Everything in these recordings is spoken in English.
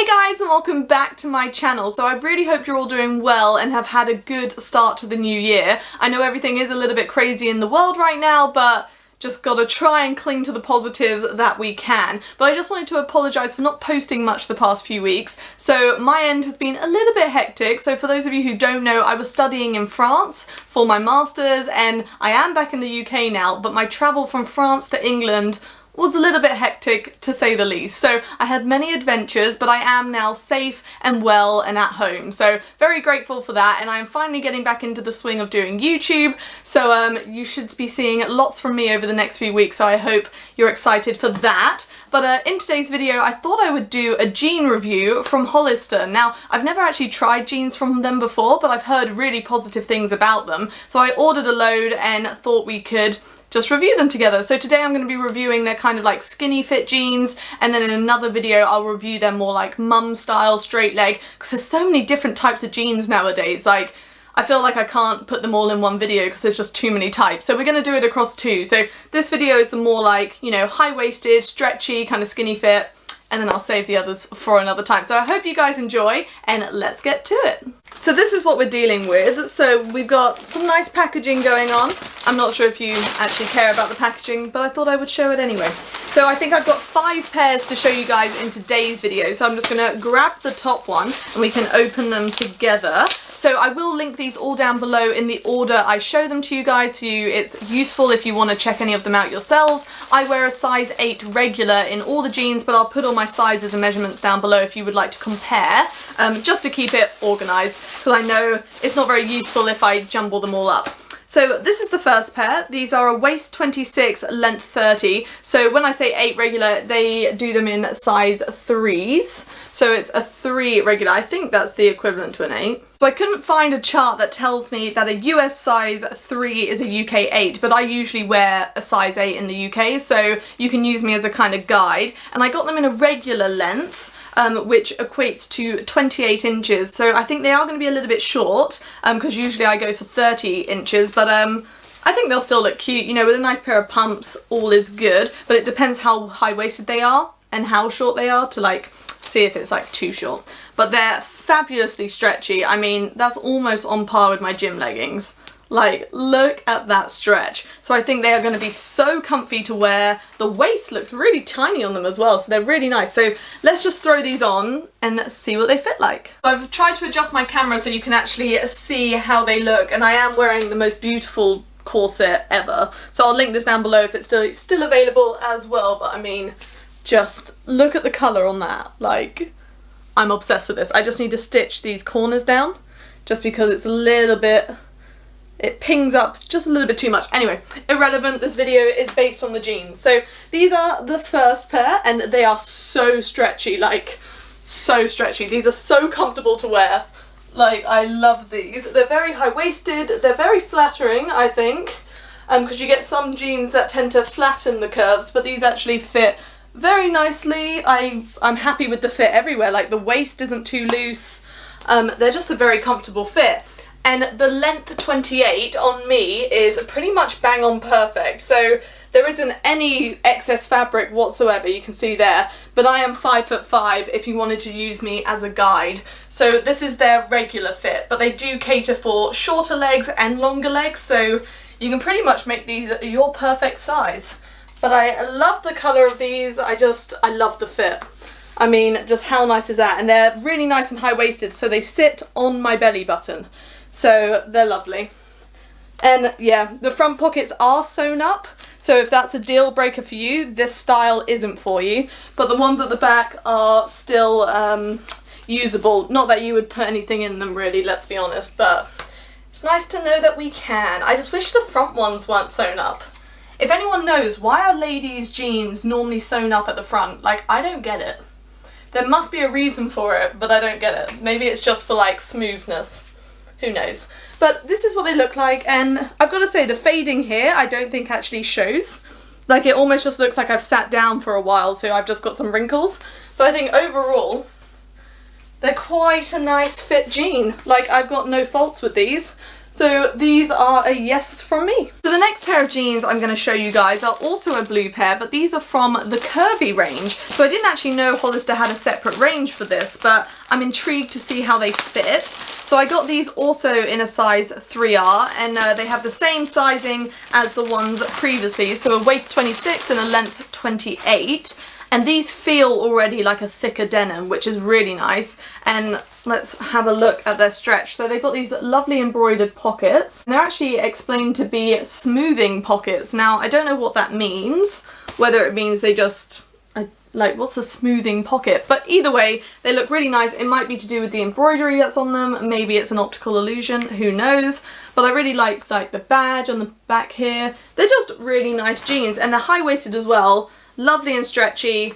guys, and welcome back to my channel. So I really hope you're all doing well and have had a good start to the new year. I know everything is a little bit crazy in the world right now, but just gotta try and cling to the positives that we can. But I just wanted to apologise for not posting much the past few weeks. So my end has been a little bit hectic. So for those of you who don't know, I was studying in France for my masters, and I am back in the UK now, but my travel from France to England was a little bit hectic, to say the least. So I had many adventures, but I am now safe and well and at home. So very grateful for that, and I am finally getting back into the swing of doing YouTube. So you should be seeing lots from me over the next few weeks, so I hope you're excited for that. But in today's video, I thought I would do a jean review from Hollister. Now, I've never actually tried jeans from them before, but I've heard really positive things about them. So I ordered a load and thought we could just review them together. So today I'm going to be reviewing their kind of like skinny fit jeans, and then in another video I'll review them more like mum style straight leg, because there's so many different types of jeans nowadays. Like, I feel like I can't put them all in one video because there's just too many types. So we're going to do it across two. So this video is the more like, you know, high-waisted, stretchy, kind of skinny fit, and then I'll save the others for another time. So I hope you guys enjoy, and let's get to it. So this is what we're dealing with. So we've got some nice packaging going on. I'm not sure if you actually care about the packaging, but I thought I would show it anyway. So I think I've got 5 pairs to show you guys in today's video. So I'm just gonna grab the top one and we can open them together. So I will link these all down below in the order I show them to you guys, so it's useful if you want to check any of them out yourselves. I wear a size 8 regular in all the jeans, but I'll put all my sizes and measurements down below if you would like to compare, just to keep it organised, because I know it's not very useful if I jumble them all up. So this is the first pair. These are a waist 26, length 30. So when I say 8 regular, they do them in size 3s. So it's a 3 regular. I think that's the equivalent to an 8. So I couldn't find a chart that tells me that a US size 3 is a UK 8, but I usually wear a size 8 in the UK, so you can use me as a kind of guide. And I got them in a regular length, which equates to 28 inches. So I think they are going to be a little bit short, because usually I go for 30 inches, but I think they'll still look cute. You know, with a nice pair of pumps, all is good, but it depends how high-waisted they are and how short they are to like see if it's like too short. But they're fabulously stretchy. I mean, that's almost on par with my gym leggings. Like, look at that stretch. So I think they are going to be so comfy to wear. The waist looks really tiny on them as well, so they're really nice. So let's just throw these on and see what they fit like. I've tried to adjust my camera so you can actually see how they look, and I am wearing the most beautiful corset ever. So I'll link this down below if it's still available as well, but I mean, just look at the colour on that. Like, I'm obsessed with this. I just need to stitch these corners down just because it's a little bit, it pings up just a little bit too much. Anyway, irrelevant, this video is based on the jeans. So these are the first pair, and they are so stretchy, like so stretchy. These are so comfortable to wear. Like, I love these. They're very high-waisted, they're very flattering, I think, because you get some jeans that tend to flatten the curves, but these actually fit very nicely. I'm happy with the fit everywhere. Like, the waist isn't too loose. They're just a very comfortable fit. And the length 28 on me is pretty much bang on perfect. So there isn't any excess fabric whatsoever, you can see there. But I am 5'5" if you wanted to use me as a guide. So this is their regular fit, but they do cater for shorter legs and longer legs. So you can pretty much make these your perfect size. But I love the colour of these. I love the fit. I mean, just how nice is that? And they're really nice and high-waisted, so they sit on my belly button. So they're lovely. And yeah, the front pockets are sewn up, so if that's a deal breaker for you, this style isn't for you. But the ones at the back are still usable. Not that you would put anything in them really, let's be honest, but it's nice to know that we can. I just wish the front ones weren't sewn up. If anyone knows, why are ladies' jeans normally sewn up at the front? Like, I don't get it. There must be a reason for it, but I don't get it. Maybe it's just for like smoothness. Who knows? But this is what they look like, and I've got to say the fading here I don't think actually shows. Like, it almost just looks like I've sat down for a while, so I've just got some wrinkles. But I think overall they're quite a nice fit jean. Like, I've got no faults with these. So these are a yes from me. So the next pair of jeans I'm going to show you guys are also a blue pair, but these are from the Curvy range. So I didn't actually know Hollister had a separate range for this, but I'm intrigued to see how they fit. So I got these also in a size 3R, and they have the same sizing as the ones previously. So a waist 26 and a length 28. And these feel already like a thicker denim, which is really nice. And let's have a look at their stretch. So they've got these lovely embroidered pockets. And they're actually explained to be smoothing pockets. Now, I don't know what that means, whether it means they just, like, what's a smoothing pocket? But either way, they look really nice. It might be to do with the embroidery that's on them. Maybe it's an optical illusion, who knows? But I really like the badge on the back here. They're just really nice jeans, and they're high-waisted as well. Lovely and stretchy.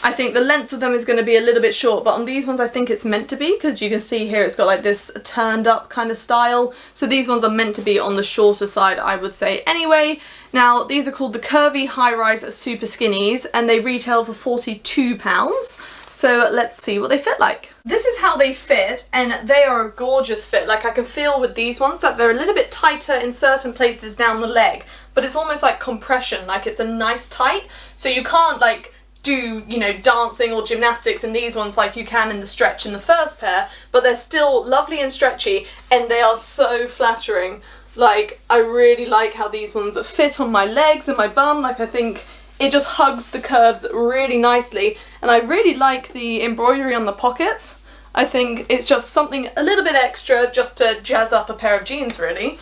I think the length of them is going to be a little bit short, but on these ones I think it's meant to be, because you can see here it's got like this turned up kind of style. So these ones are meant to be on the shorter side, I would say anyway. Now these are called the Curvy High-Rise Super Skinnies, and they retail for £42. So let's see what they fit like. This is how they fit, and they are a gorgeous fit. Like, I can feel with these ones that they're a little bit tighter in certain places down the leg, but it's almost like compression, like it's a nice tight. So you can't like do, you know, dancing or gymnastics in these ones like you can in the stretch in the first pair, but they're still lovely and stretchy, and they are so flattering. Like, I really like how these ones fit on my legs and my bum. Like, I think it just hugs the curves really nicely, and I really like the embroidery on the pockets. I think it's just something a little bit extra just to jazz up a pair of jeans, really.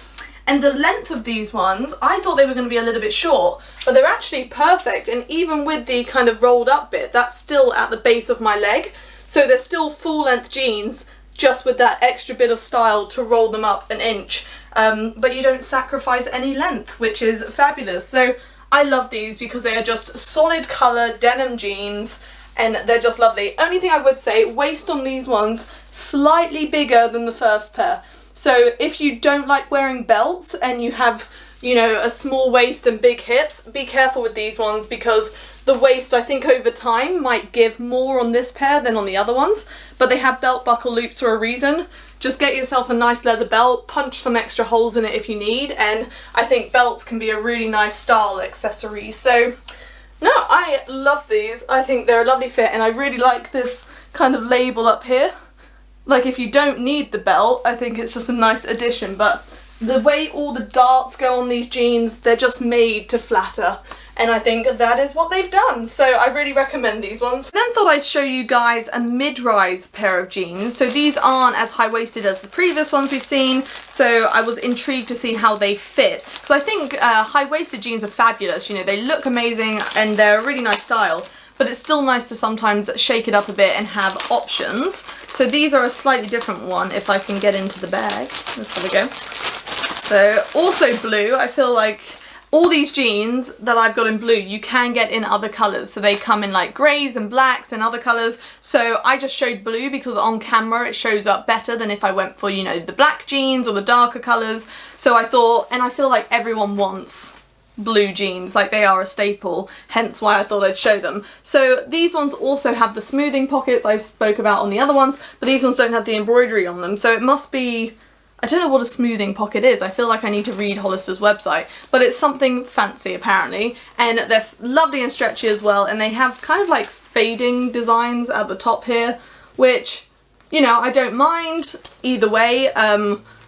And the length of these ones, I thought they were going to be a little bit short, but they're actually perfect, and even with the kind of rolled up bit, that's still at the base of my leg. So they're still full length jeans, just with that extra bit of style to roll them up an inch. But you don't sacrifice any length, which is fabulous. So I love these because they are just solid colour denim jeans, and they're just lovely. Only thing I would say, waist on these ones, slightly bigger than the first pair. So if you don't like wearing belts and you have, you know, a small waist and big hips, be careful with these ones, because the waist, I think over time, might give more on this pair than on the other ones, but they have belt buckle loops for a reason. Just get yourself a nice leather belt, punch some extra holes in it if you need, and I think belts can be a really nice style accessory. So no, I love these. I think they're a lovely fit, and I really like this kind of label up here. Like, if you don't need the belt, I think it's just a nice addition, but the way all the darts go on these jeans, they're just made to flatter. And I think that is what they've done. So I really recommend these ones. Then thought I'd show you guys a mid-rise pair of jeans. So these aren't as high-waisted as the previous ones we've seen. So I was intrigued to see how they fit. Because I think high-waisted jeans are fabulous. You know, they look amazing and they're a really nice style. But it's still nice to sometimes shake it up a bit and have options. So these are a slightly different one, if I can get into the bag. Let's have a go. So also blue. I feel like all these jeans that I've got in blue, you can get in other colours. So they come in like greys and blacks and other colours. So I just showed blue because on camera it shows up better than if I went for, you know, the black jeans or the darker colours. So I thought, and I feel like everyone wants blue jeans, like they are a staple, hence why I thought I'd show them. So these ones also have the smoothing pockets I spoke about on the other ones, but these ones don't have the embroidery on them. So it must be, I don't know what a smoothing pocket is. I feel like I need to read Hollister's website, but it's something fancy apparently, and they're lovely and stretchy as well, and they have kind of like fading designs at the top here, which, you know, I don't mind either way.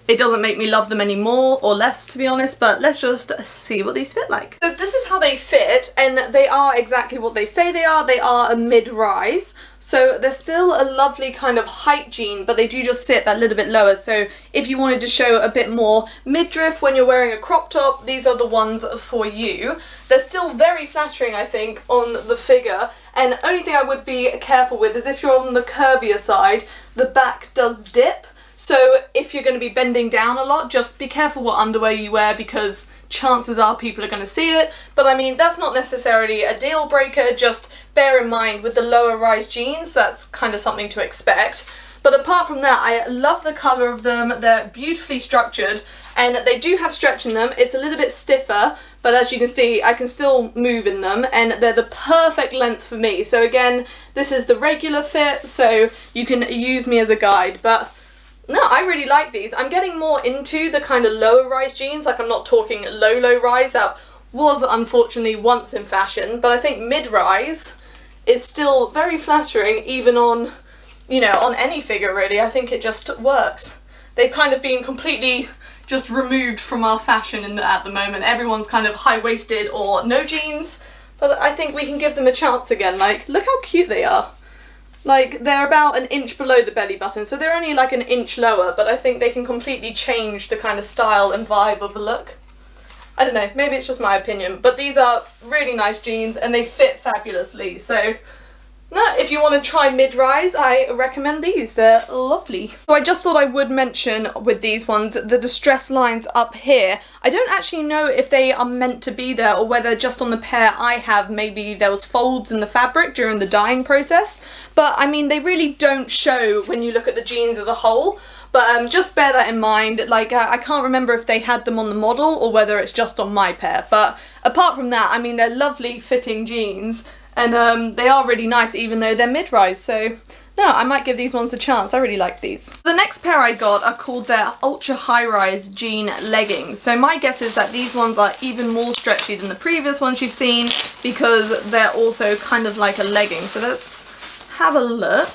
It doesn't make me love them any more or less, to be honest, but let's just see what these fit like. So this is how they fit, and they are exactly what they say they are. They are a mid-rise, so they're still a lovely kind of height jean, but they do just sit that little bit lower. So if you wanted to show a bit more midriff when you're wearing a crop top, these are the ones for you. They're still very flattering, I think, on the figure, and the only thing I would be careful with is if you're on the curvier side, the back does dip. So if you're going to be bending down a lot, just be careful what underwear you wear, because chances are people are going to see it. But I mean, that's not necessarily a deal breaker, just bear in mind with the lower rise jeans, that's kind of something to expect. But apart from that, I love the colour of them. They're beautifully structured, and they do have stretch in them. It's a little bit stiffer, but as you can see, I can still move in them, and they're the perfect length for me. So again, this is the regular fit, so you can use me as a guide, but No, I really like these. I'm getting more into the kind of lower rise jeans, like I'm not talking low rise, that was unfortunately once in fashion, but I think mid-rise is still very flattering even on, you know, on any figure really. I think it just works. They've kind of been completely just removed from our fashion at the moment. Everyone's kind of high-waisted or no jeans, but I think we can give them a chance again. Like, look how cute they are. Like, they're about an inch below the belly button, so they're only like an inch lower, but I think they can completely change the kind of style and vibe of the look. I don't know, maybe it's just my opinion, but these are really nice jeans and they fit fabulously, so no, if you want to try mid-rise, I recommend these. They're lovely. So I just thought I would mention with these ones, the distress lines up here. I don't actually know if they are meant to be there or whether just on the pair I have, maybe there was folds in the fabric during the dyeing process. But I mean, they really don't show when you look at the jeans as a whole. But just bear that in mind. Like, I can't remember if they had them on the model or whether it's just on my pair. But apart from that, I mean, they're lovely fitting jeans. And they are really nice even though they're mid-rise, so no, I might give these ones a chance. I really like these. The next pair I got are called their ultra high-rise jean leggings. So my guess is that these ones are even more stretchy than the previous ones you've seen because they're also kind of like a legging. So let's have a look.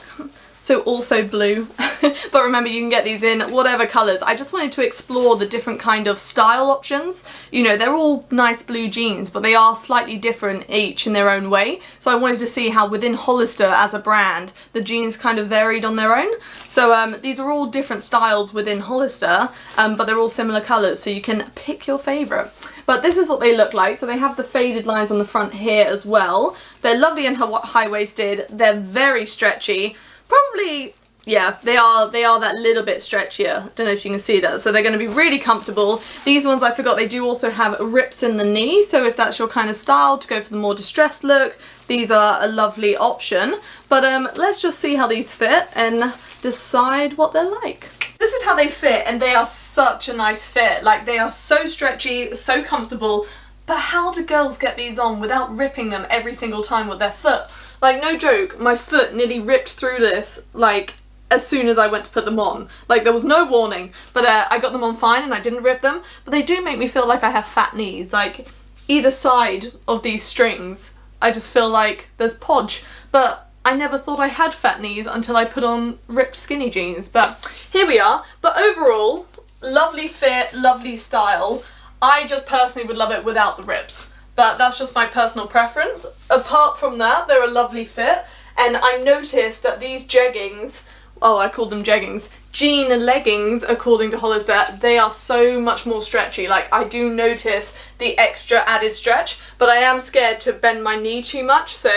So also blue, but remember you can get these in whatever colours. I just wanted to explore the different kind of style options. You know, they're all nice blue jeans, but they are slightly different each in their own way. So I wanted to see how within Hollister as a brand, the jeans kind of varied on their own. So these are all different styles within Hollister, but they're all similar colours, so you can pick your favourite. But this is what they look like. So they have the faded lines on the front here as well. They're lovely and high-waisted. They're very stretchy. Probably, yeah, they are that little bit stretchier. Don't know if you can see that. So they're going to be really comfortable. These ones, I forgot, they do also have rips in the knee. So if that's your kind of style to go for the more distressed look, these are a lovely option. But let's just see how these fit and decide what they're like. This is how they fit, and they are such a nice fit. Like, they are so stretchy, so comfortable. But how do girls get these on without ripping them every single time with their foot? Like, no joke, my foot nearly ripped through this, like, as soon as I went to put them on. Like, there was no warning, but I got them on fine and I didn't rip them. But they do make me feel like I have fat knees. Like, either side of these strings, I just feel like there's podge. But I never thought I had fat knees until I put on ripped skinny jeans. But here we are. But overall, lovely fit, lovely style. I just personally would love it without the rips. But that's just my personal preference. Apart from that, they're a lovely fit. And I noticed that these jeggings, oh, I called them jeggings, jean leggings, according to Hollister, they are so much more stretchy. Like, I do notice the extra added stretch, but I am scared to bend my knee too much, so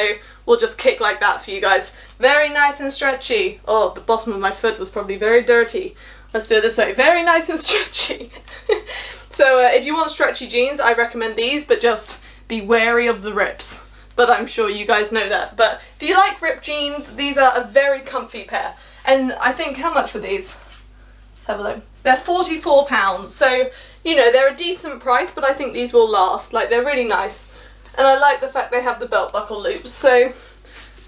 we'll just kick like that for you guys. Very nice and stretchy. Oh, the bottom of my foot was probably very dirty. Let's do it this way. Very nice and stretchy. So if you want stretchy jeans, I recommend these, but just be wary of the rips. But I'm sure you guys know that. But if you like ripped jeans, these are a very comfy pair. And I think, how much were these? Let's have a look. They're £44, so, you know, they're a decent price, but I think these will last. Like, they're really nice. And I like the fact they have the belt buckle loops, so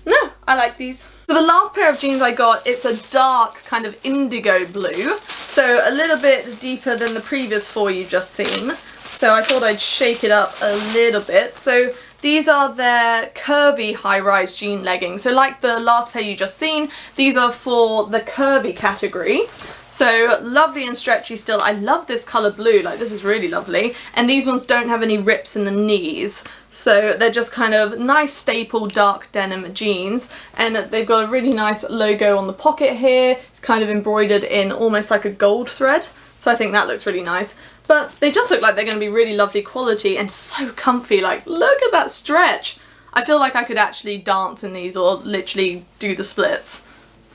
no, I like these. So the last pair of jeans I got, it's a dark kind of indigo blue, so a little bit deeper than the previous four you've just seen. So I thought I'd shake it up a little bit. So these are their curvy high-rise jean leggings. So like the last pair you just seen, these are for the curvy category. So lovely and stretchy still. I love this colour blue, like this is really lovely. And these ones don't have any rips in the knees. So they're just kind of nice staple dark denim jeans. And they've got a really nice logo on the pocket here. It's kind of embroidered in almost like a gold thread. So I think that looks really nice. But they just look like they're going to be really lovely quality and so comfy. Like, look at that stretch. I feel like I could actually dance in these or literally do the splits.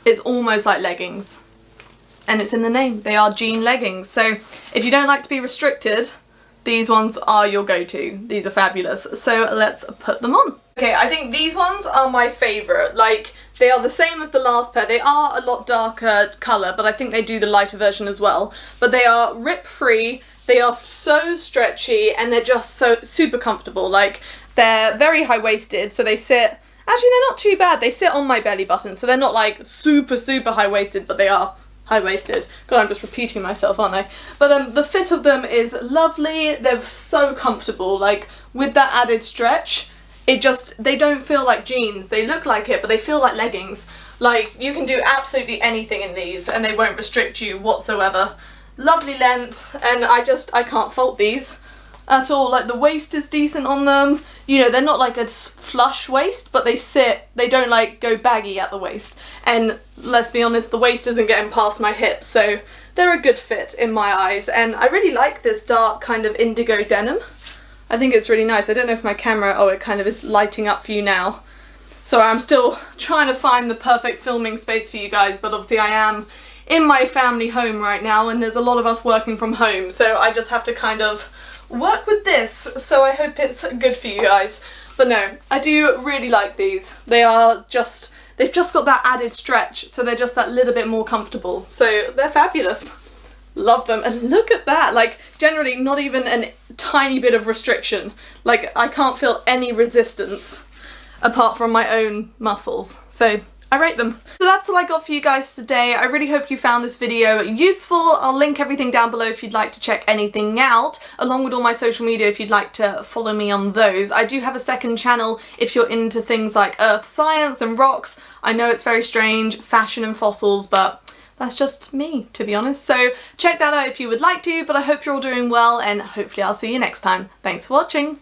It's almost like leggings. And it's in the name. They are jean leggings. So if you don't like to be restricted, these ones are your go-to. These are fabulous. So let's put them on. Okay, I think these ones are my favourite. Like, they are the same as the last pair. They are a lot darker colour, but I think they do the lighter version as well. But they are rip-free. They are so stretchy and they're just so super comfortable. Like, they're very high-waisted, so they sit, actually they're not too bad. They sit on my belly button, so they're not like super high-waisted, but they are high-waisted. God, I'm just repeating myself, aren't I? But the fit of them is lovely. They're so comfortable, like with that added stretch. They don't feel like jeans. They look like it, but they feel like leggings. Like, you can do absolutely anything in these and they won't restrict you whatsoever. Lovely length, and I can't fault these at all. Like, the waist is decent on them. You know, they're not like a flush waist, but they don't like go baggy at the waist. And let's be honest, the waist isn't getting past my hips, so they're a good fit in my eyes. And I really like this dark kind of indigo denim. I think it's really nice. I don't know if my camera, oh, it kind of is lighting up for you now. Sorry, I'm still trying to find the perfect filming space for you guys, but obviously I am in my family home right now and there's a lot of us working from home, so I just have to kind of work with this, so I hope it's good for you guys. But no, I do really like these. They've just got that added stretch, so they're just that little bit more comfortable. So they're fabulous. Love them. And look at that, like generally not even a tiny bit of restriction. Like, I can't feel any resistance apart from my own muscles. So I rate them. So that's all I got for you guys today. I really hope you found this video useful. I'll link everything down below if you'd like to check anything out, along with all my social media if you'd like to follow me on those. I do have a second channel if you're into things like earth science and rocks. I know it's very strange, fashion and fossils, but that's just me, to be honest. So check that out if you would like to, but I hope you're all doing well and hopefully I'll see you next time. Thanks for watching.